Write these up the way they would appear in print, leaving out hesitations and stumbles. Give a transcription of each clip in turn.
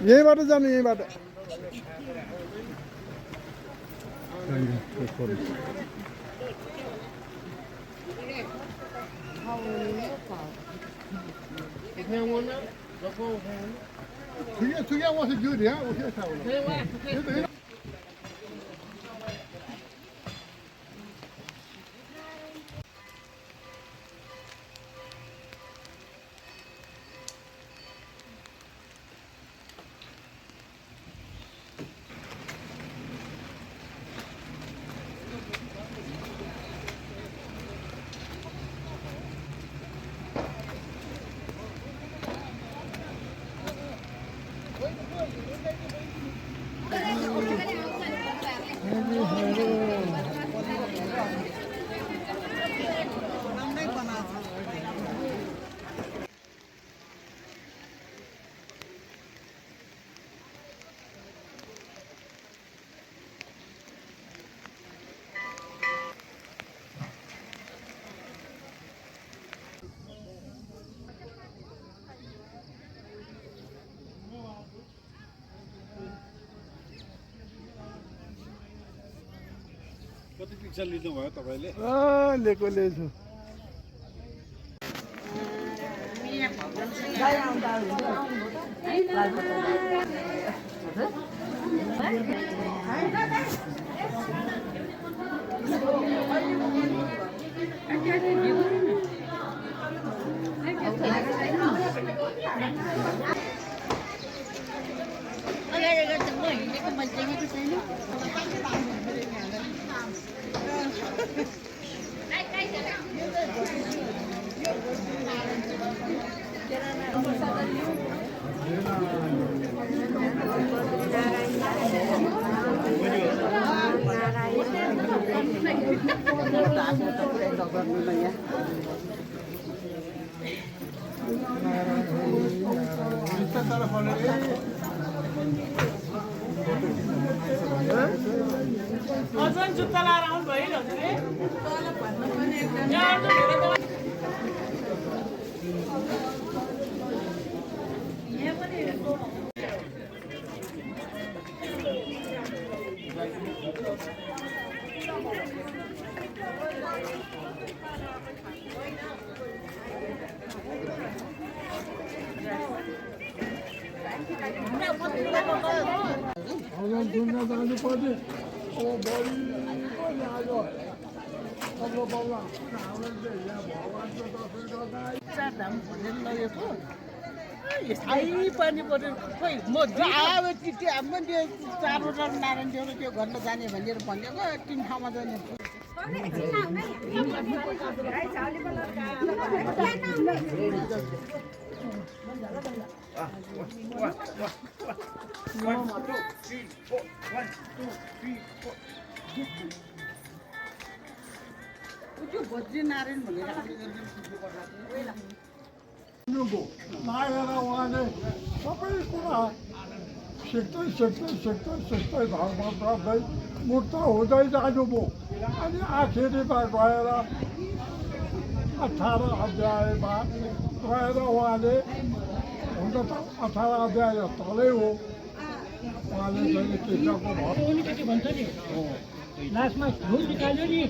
यहीँबाट जानु यहीँबाट Tuge was good, yeah. कति पिक्चर लिनुभयो तपाईले? लिएको लिएछु। अझन जुत्ता लाएर आउनु भयो पनि पर्यो खोइ म आयो चिठी हाम्रो त्यो चारवटा नारायण देउरो त्यो गर्न जाने भनेर भनेको 3 ठाउँमा जाने बद्री नारायण भनेर लागेर उहाँले सबै कुरा सिक्दै धर्म गर्दै मुक्त हुँदै जानुभयो अनि आखिरीमा गएर 18 अध्यायमा गएर उहाँले हुन त 18 अध्याय तलै हो उहाँले चाहिँ कृष्णको भक्त लास्टमा झ्यू निकाल्यो नि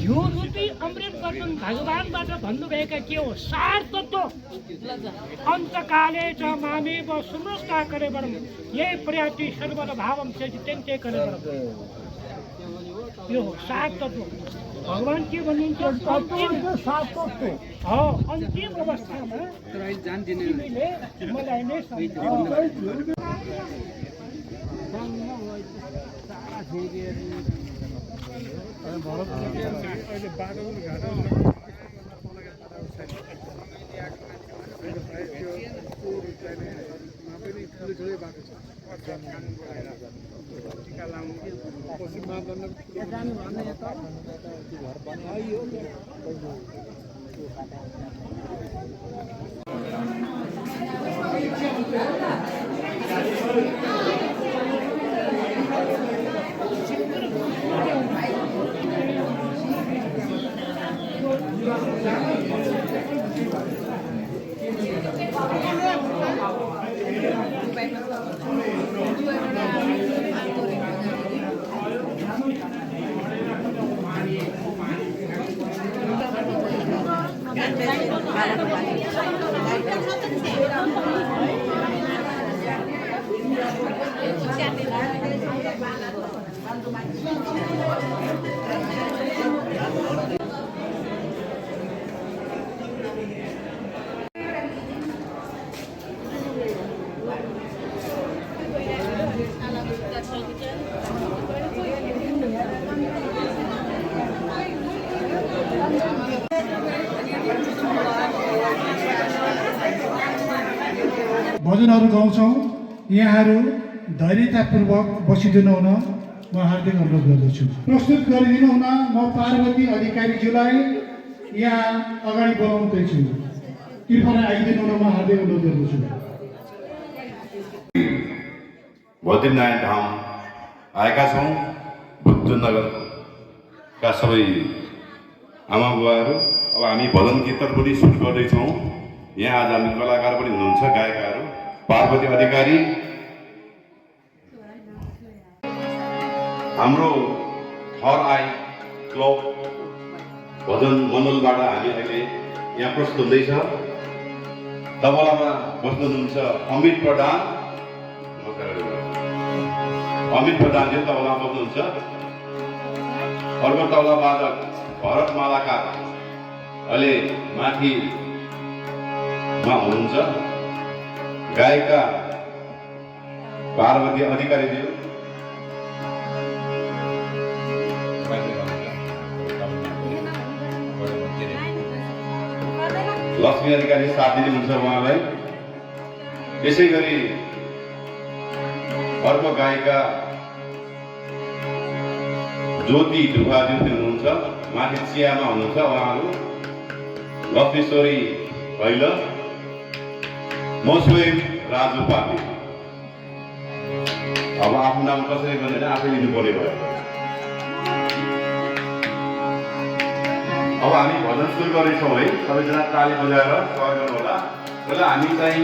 झ्यू रूपी अमृत वर्तन भगवानबाट भन्नुभएका के हो सार तत्त्व अन्तकाले च मामेव सुमस्ता करेवरम ये प्रयाति सर्वर भावम से जितेन्ते करेवरम यो हो सार तत्त्व भगवान के भन्नुहुन्छ अन्तिम सार तत्त्व हो अन्तिम अवस्थामा तिमीले मलाई नै सम्झ अहिले बाटो घाटो भजनहरू गाउँछौँ। यहाँहरू धैर्यतापूर्वक बसिदिनु हुन म हार्दिक अनुरोध गर्दछु। प्रस्तुत गरिदिनु हुन म पार्वती अधिकारीज्यूलाई यहाँ अगाडि बोलाउँदैछु। कृपया आइदिनु हुन म हार्दिक अनुरोध गर्दछु। बद्रीनारायण धाम आएका छौँ। बुद्धनगरका सबै आमा बुवाहरू, अब हामी भजन कीर्तन पनि सुरु गर्दैछौँ। यहाँ आज हामी कलाकार पनि हुनुहुन्छ, गायकहरू पार्वती अधिकारी, हाम्रो हर आई क्लब भजन मण्डलबाट हामी अहिले यहाँ प्रस्तुत हुँदैछ। तबलामा बस्नुहुन्छ अमित प्रधान, अमित प्रधानले तबलामा बस्नुहुन्छ। अर्को तबला वादक भरत मालाकार अहिले माथिमा हुनुहुन्छ। गायिका पार्वती अधिकारीज्यू, लक्ष्मी अधिकारी साथ दिनुहुन्छ उहाँलाई। त्यसै गरी अर्को गायिका ज्योति ढुवाज्यू हुनुहुन्छ, माथि चियामा हुनुहुन्छ उहाँहरू। लक्ष्मीश्वरी भैल, म स्वयं राजु पापी। अब आफ्नो नाम कसरी भनेर आफै लिनु पर्ने भयो। अब हामी भजन सुरु गर्नेछौँ है। सबैजना ताली बजाएर स्वागत गर्नु होला। पहिला हामी चाहिँ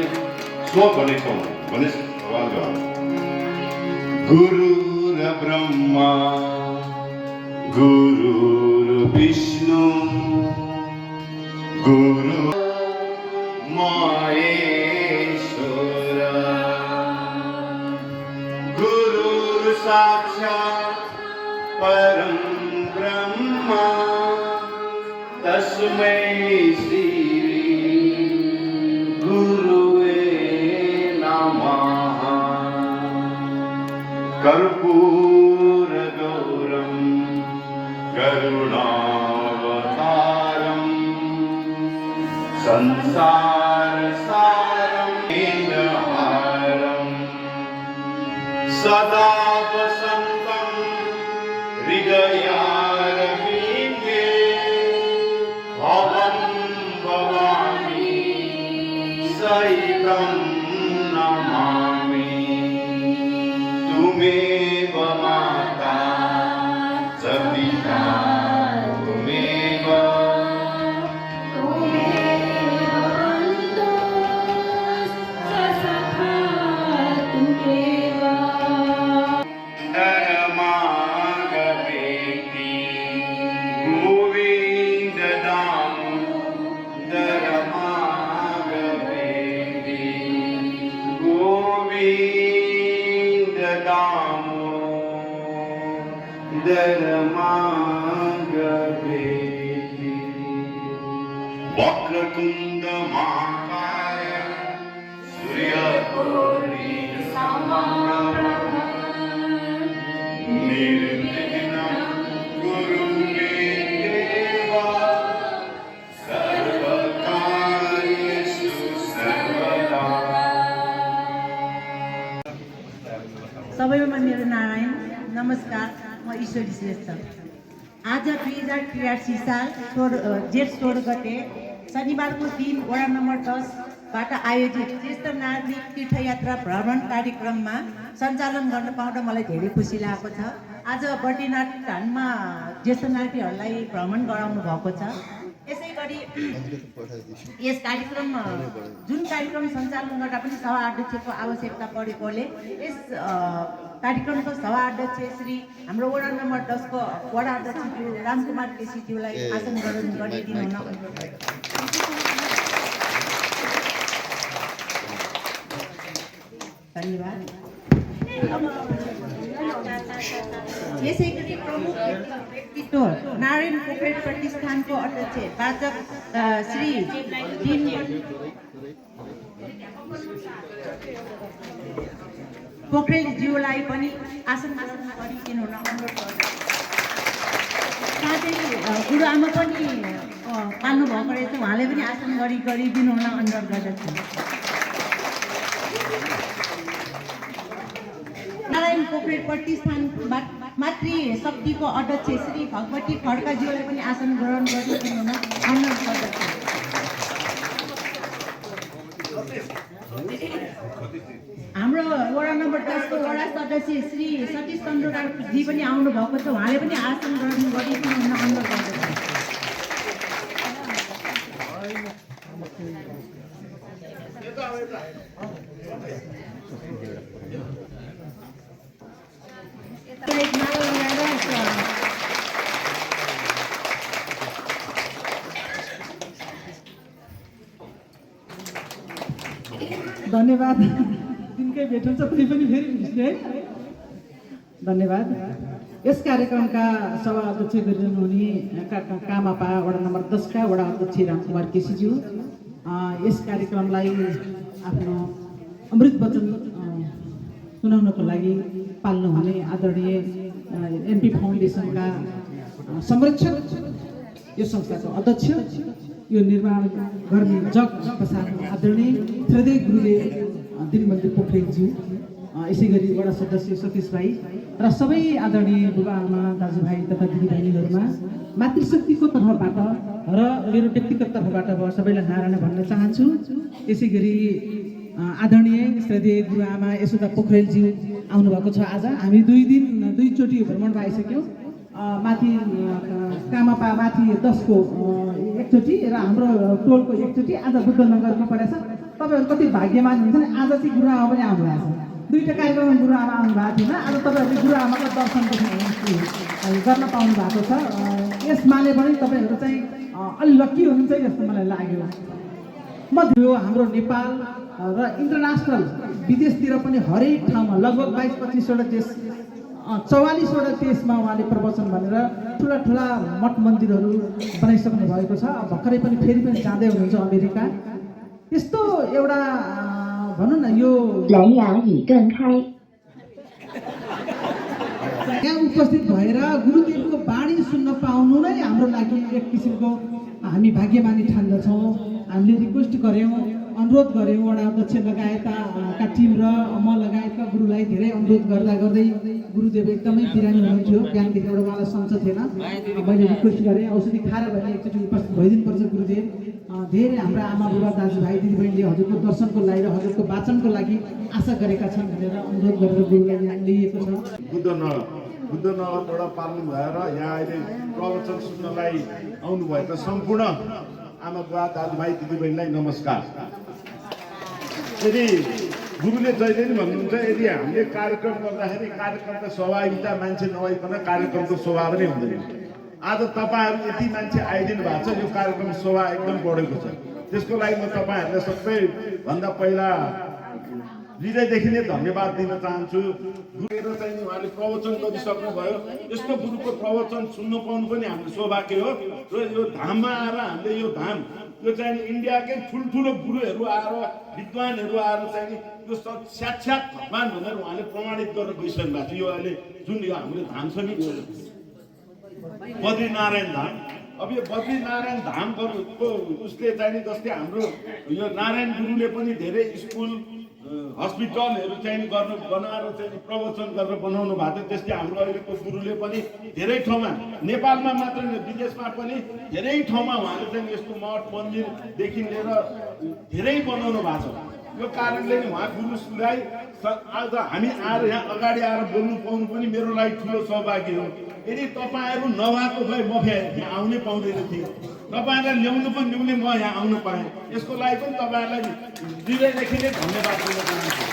श्लोक गर्नेछौँ। गणेश भगवानको गुरुर ब्रह्मा गुरुर विष्णु गुरु महेश्वर गुरुर साक्षात् परं ब्रह्म तस्मै श्री गुरुवे नमः। कर्पूरगौरं करुणावतारं संसारसारं वेदहारं सदा वसन्तं हृदयारविन्दे भवं भवानी सहितं नमामि। तुमेव माता च पिता तुमेव धर्मागवेति गोविन्द दामोदर मागवेति गोविन्द दामोदर मागवेति। वक्रतुण्ड महाकाय सूर्यकोटि समप्रभ निर्विघ्नं कुरु मे देव सर्वकार्येषु सर्वदा नमस्कार, म ईश्वरी श्रेष्ठ। आज 2083 साल जेठ 16 गते शनिबारको दिन वडा नम्बर 10बाट आयोजित ज्येष्ठ नागरिक तीर्थयात्रा भ्रमण कार्यक्रममा सञ्चालन गर्न पाउँदा मलाई धेरै खुसी लागेको छ। आज बद्रीनाथ धाममा ज्येष्ठ नागरिकहरूलाई भ्रमण गराउनु भएको छ। यसै गरी यस कार्यक्रम जुन कार्यक्रम सञ्चालन गर्दा पनि सभा अध्यक्षको आवश्यकता परेकोले यस कार्यक्रमको सभा अध्यक्ष श्री हाम्रो वडा नम्बर 10को वडा अध्यक्ष रामकुमार केसीज्यूलाई आसन ग्रहण गरिदिनु हुन अनुरोध गरेको छु। धन्यवाद। यसै गरी प्रमुख व्यक्तित्व नारायण पोखरेल प्रतिष्ठानको अध्यक्ष वाचक श्री पोखरेलज्यूलाई पनि आसन ग्रहण गरिदिनु हुन अनुरोध गर्छु। साथै गुरुआमा पनि पाल्नु भएको रहेछ, उहाँले पनि आसन गरिदिनु हुन अनुरोध गर्दछु। नारायण पोखरेल प्रतिष्ठान मातृ शक्तिको अध्यक्ष श्री भगवती खड्काज्यूलाई पनि आसन ग्रहण गरिदिनु हुन अनुरोध गर्दछु। हाम्रो वडा नम्बर 10को वडा सदस्य श्री सतीश तन्डुराजी पनि आउनु भएको छ, उहाँले पनि आसन ग्रहण गरिदिनु हुन अनुरोध गर्दछु। धन्यवाद। दिनकै भेट हुन्छ कोही पनि फेरि है। धन्यवाद। यस कार्यक्रमका सभा अध्यक्ष गरिरहनु हुने कामापा वडा नम्बर 10 का वडा अध्यक्ष रामकुमार केसीज्यू, यस कार्यक्रमलाई आफ्नो अमृत वचन सुनाउनको लागि पाल्नुहुने आदरणीय एमपी फाउन्डेसनका संरक्षक, यो संस्थाको अध्यक्ष, यो निर्माण गर्ने जग प्रसाद आदरणीय हृदय गुरुदेव दिनबन्धु पोखरेलज्यू, यसै गरी वडा सदस्य सतीश भाइ र सबै आदरणीय बुबाआमा दाजुभाइ तथा दिदीबहिनीहरूमा मातृशक्तिको तर्फबाट र मेरो व्यक्तिगत तर्फबाट म सबैलाई नारायण भन्न चाहन्छु। यसै गरी आदरणीय श्रद्धेय गुरुआमा यशोदा पोखरेलज्यू आउनुभएको छ। आज हामी दुईचोटि भ्रमणमा आइसक्यौँ। माथि कामापा माथि 10 को एकचोटि र हाम्रो टोलको एकचोटि, आज बुद्धनगरमा परेछ। तपाईँहरू कति भाग्यमान हुन्छ नि, आज चाहिँ गुरुआमा पनि आउनुभएको छ। दुईवटा कार्यक्रममा गुरुआमा आउनुभएको थिएन, आज तपाईँहरूले गुरुआमाको दर्शन गर्न पाउनु भएको छ। यसमाले पनि तपाईँहरू चाहिँ अलि लक्की हुनुहुन्छ जस्तो मलाई लाग्यो। यो हाम्रो नेपाल र इन्टरनेसनल विदेशतिर पनि हरेक ठाउँमा लगभग 22-25वटा देश 44वटा देशमा उहाँले प्रवचन भनेर ठुला ठुला मठ मन्दिरहरू बनाइसक्नु भएको छ। भर्खरै पनि फेरि पनि जाँदै हुनुहुन्छ अमेरिका। यस्तो एउटा भनौँ न, यो यहाँ उपस्थित भएर गुरुदेवको बाणी सुन्न पाउनु नै हाम्रो लागि एक किसिमको हामी भाग्यमानी ठान्दछौँ। हामीले रिक्वेस्ट गऱ्यौँ, अनुरोध गऱ्यौँ, वडा अध्यक्ष लगायतका टिम र म लगायतका गुरुलाई धेरै अनुरोध गर्दै गुरुदेव एकदमै बिरामी हुनुहुन्थ्यो। बिहानदेखि एउटा उहाँलाई सन्चो थिएन। मैले रिक्वेस्ट गरेँ औषधि खाएर भने एकचोटि उपस्थित भइदिनुपर्छ गुरुदेव। धेरै हाम्रा आमा बुबा दाजुभाइ दिदीबहिनीले हजुरको दर्शनको लागि र हजुरको वाचनको लागि आशा गरेका छन् भनेर अनुरोध गरेर गुरुलाई लिएको छ। बुद्धनगरबाट पाल्नु भएर यहाँ अहिले प्रवचन सुन्नलाई आउनुभएको सम्पूर्ण आमा बुबा दाजुभाइ दिदीबहिनीलाई नमस्कार। यदि गुरुले जहिले पनि भन्नुहुन्छ, यदि हामीले कार्यक्रम गर्दाखेरि कार्यक्रमको सहभागिता मान्छे नभइकन कार्यक्रमको शोभा पनि हुँदैन। आज तपाईँहरू यति मान्छे आइदिनु भएको छ, यो कार्यक्रम शोभा एकदम बढेको छ। त्यसको लागि म तपाईँहरूलाई सबैभन्दा पहिला हृदयदेखि नै धन्यवाद दिन चाहन्छु। गुरुले चाहिँ उहाँले प्रवचन गरिसक्नुभयो। यस्तो गुरुको प्रवचन सुन्न पाउनु पनि हाम्रो सौभाग्य हो। र यो धाममा आएर हामीले यो धाम, यो चाहिँ इन्डियाकै ठुल्ठुलो गुरुहरू आएर, विद्वानहरू आएर चाहिँ यो साक्षात् भगवान भनेर उहाँले प्रमाणित गरेर गइसक्नु भएको छ। यो अहिले जुन यो हाम्रो धाम छ नि, बद्रीनारायण धाम। अब यो बद्रीनारायण धामको उसले चाहिँ जस्तै हाम्रो यो नारायण गुरुले पनि धेरै स्कुल हस्पिटलहरू चाहिँ बनाएर चाहिँ प्रवचन गरेर बनाउनु भएको थियो। त्यसले हाम्रो अहिलेको गुरुले पनि धेरै ठाउँमा, नेपालमा मात्र विदेशमा पनि धेरै ठाउँमा उहाँले चाहिँ यस्तो मठ मन्दिरदेखि लिएर धेरै बनाउनु भएको छ। यो कारणले नि उहाँ गुरुलाई आज हामी आएर यहाँ अगाडि आएर बोल्नु पाउनु पनि मेरो लागि ठुलो सौभाग्य हो। यदि तपाईँहरू नभएको भए म यहाँ आउनै पाउँदैन थिएँ। तपाईँहरूलाई ल्याउनु पनि ल्याउने म यहाँ आउनु पाएँ। यसको लागि पनि तपाईँहरूलाई हृदयदेखि नै धन्यवाद दिन चाहन्छु।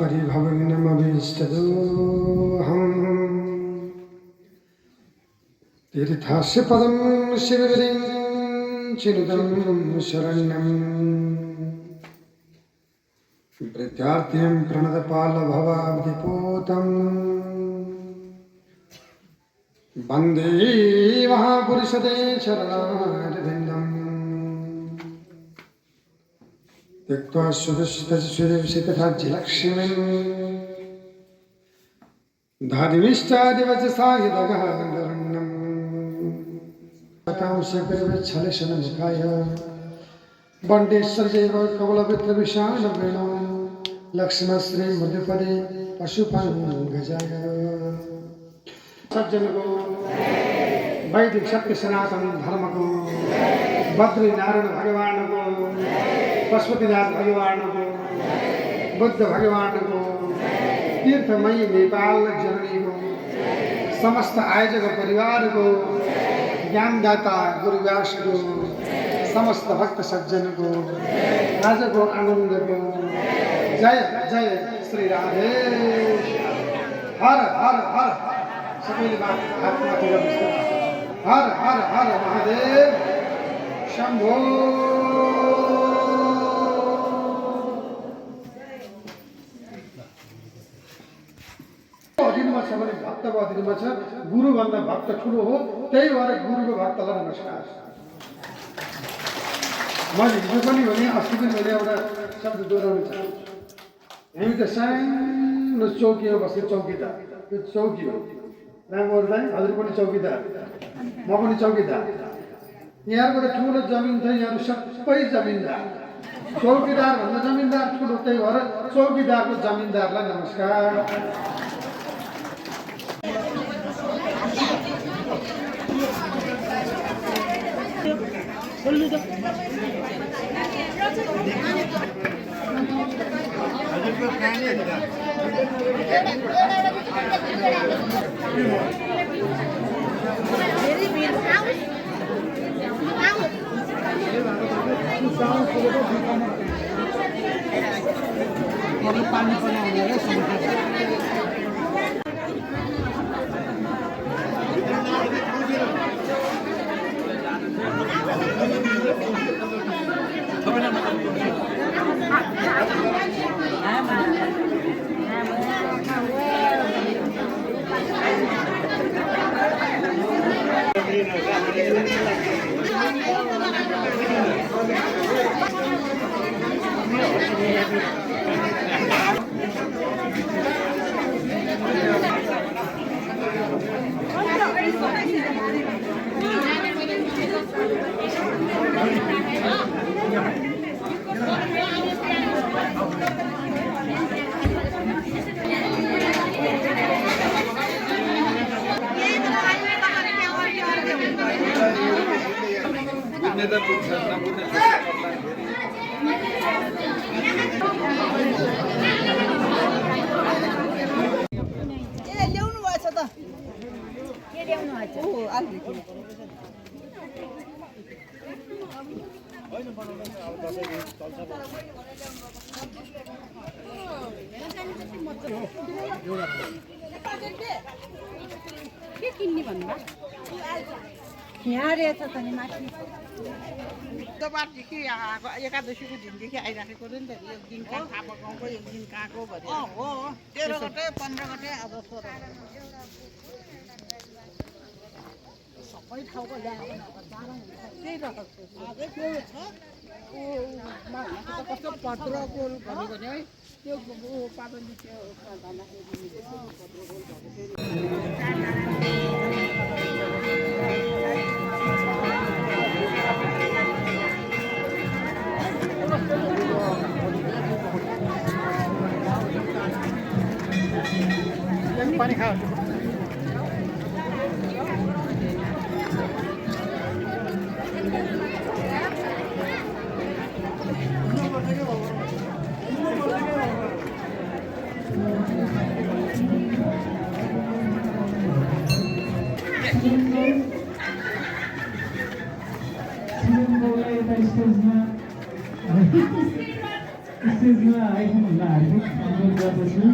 परिभवनमभीष्टदोहम् तीर्थस्य पदं शिवगिरिं चिनुतं शरण्यम् प्रत्यार्थिं प्रणतपालभवाब्धिपूतम् वन्दे महापुरुषते शरणारविन्दम् त्यक्त्वा सुदुष्टस्य तथा लक्ष्मीं धादिमिष्टादिवचसा यदगहरण्यम् छलशनमुखाय वण्डेश्वरदेव कवलवित्रविशालवेणो लक्ष्मणश्री मध्यपदे पशुपङ्गजाय सज्जनको वैदिक सत्य सनातन धर्मको बद्रीनारायण भगवानको पशुपतिनाथ भगवानको बुद्ध भगवानको तीर्थमयी नेपाल जननीको समस्त आयोजक परिवारको ज्ञानदाता गुरुव्यासको समस्त भक्त सज्जनको आजको आनन्दको जय जय श्री राधे। हर हर हर सबैले हातमाथि गर्नुहोस्। हर हर हर महादेव शम्भो। अधीनमा छ भने भक्तको अधीनमा छ। गुरुभन्दा भक्त ठुलो हो, त्यही भएर गुरुको भक्तलाई नमस्कार। मैले हिजो पनि भने, अस्ति पनि मैले एउटा शब्द दोहोऱ्याउनु छ। हामी त सानो चौकीमा बस्ने चौकीदार, त्यो चौकी हो। रामगौर दाइ हजुर पनि चौकीदार, म पनि चौकीदार। यहाँको त ठुलो जमिन छ, यहाँहरू सबै जमिनदार। चौकीदार भन्दा जमिनदार ठुलो, त्यही भएर चौकीदारको जमिनदारलाई नमस्कार। पानी के किन्ने भन्नुभयो यहाँ रहेछ त नि माथि बुधबारदेखि आएको एकादशीको दिनदेखि आइराखेको नि त एक दिन कहाँ थापा गाउँको एक दिन कहाँको भने हो 13 गते 15 गते अब 16 सबै ठाउँको ल्याएको त्यही रहेको छ कस्तो पत्रको भनेको नि है त्यो पाबन्दी त्यो पानी खाओ स्टेजमा आइपुग्नु हुन हार्दिक अनुरोध गर्दछु